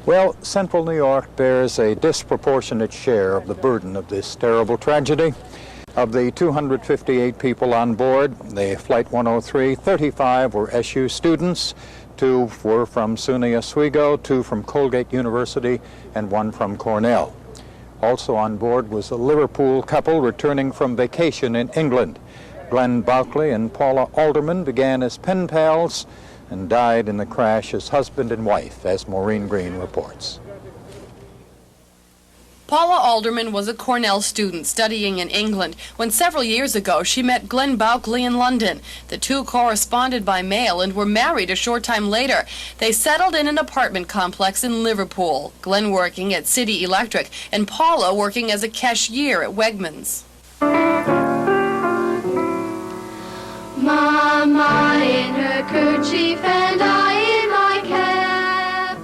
Well, Central New York bears a disproportionate share of the burden of this terrible tragedy. Of the 258 people on board the Flight 103, 35 were SU students, 2 were from SUNY Oswego, 2 from Colgate University, and 1 from Cornell. Also on board was a Liverpool couple returning from vacation in England. Glenn Bouckley and Paula Alderman began as pen pals and died in the crash as husband and wife, as Maureen Green reports. Paula Alderman was a Cornell student studying in England when several years ago she met Glenn Bouckley in London. The two corresponded by mail and were married a short time later. They settled in an apartment complex in Liverpool, Glenn working at City Electric and Paula working as a cashier at Wegmans. Mama in her kerchief and I in my cap.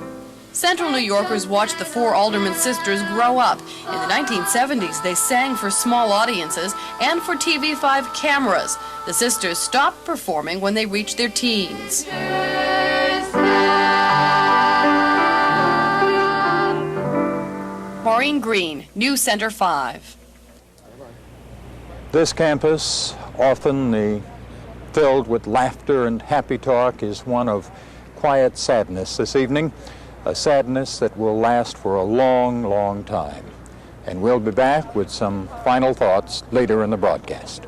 Central New Yorkers watched the 4 Alderman sisters grow up. In the 1970s, they sang for small audiences and for TV5 cameras. The sisters stopped performing when they reached their teens. Maureen Green, Newscenter 5. This campus, often filled with laughter and happy talk, is one of quiet sadness this evening, a sadness that will last for a long, long time. And we'll be back with some final thoughts later in the broadcast.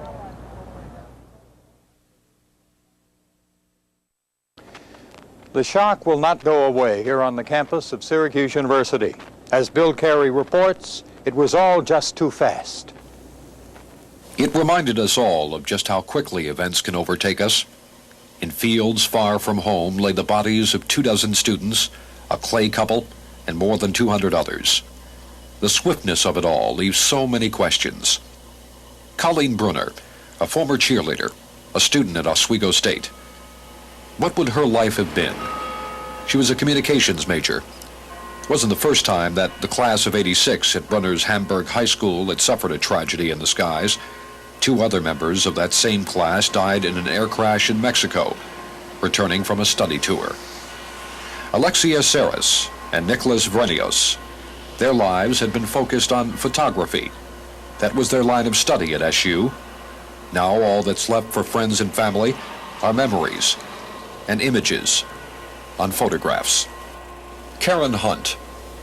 The shock will not go away here on the campus of Syracuse University. As Bill Carey reports, it was all just too fast. It reminded us all of just how quickly events can overtake us. In fields far from home lay the bodies of 24 students, a Clay couple, and more than 200 others. The swiftness of it all leaves so many questions. Colleen Brunner, a former cheerleader, a student at Oswego State. What would her life have been? She was a communications major. It wasn't the first time that the class of '86 at Brunner's Hamburg High School had suffered a tragedy in the skies. 2 other members of that same class died in an air crash in Mexico, returning from a study tour. Alexia Saris and Nicholas Vrenios, their lives had been focused on photography. That was their line of study at SU. Now all that's left for friends and family are memories and images on photographs. Karen Hunt,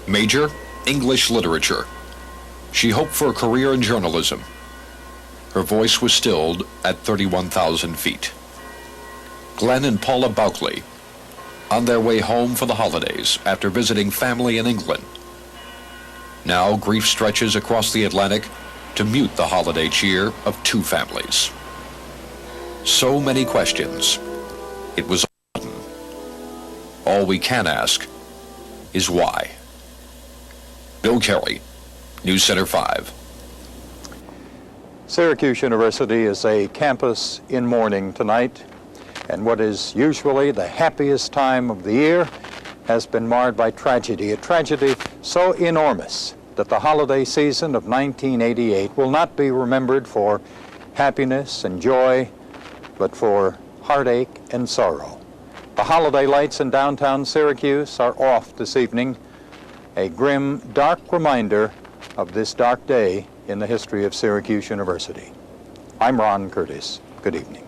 major, English literature. She hoped for a career in journalism. Her voice was stilled at 31,000 feet. Glenn and Paula Bouckley, on their way home for the holidays after visiting family in England. Now grief stretches across the Atlantic to mute the holiday cheer of 2 families. So many questions. It was sudden. All we can ask is why. Bill Carey, Newscenter 5. Syracuse University is a campus in mourning tonight, and what is usually the happiest time of the year has been marred by tragedy, a tragedy so enormous that the holiday season of 1988 will not be remembered for happiness and joy, but for heartache and sorrow. The holiday lights in downtown Syracuse are off this evening, a grim, dark reminder of this dark day in the history of Syracuse University. I'm Ron Curtis. Good evening.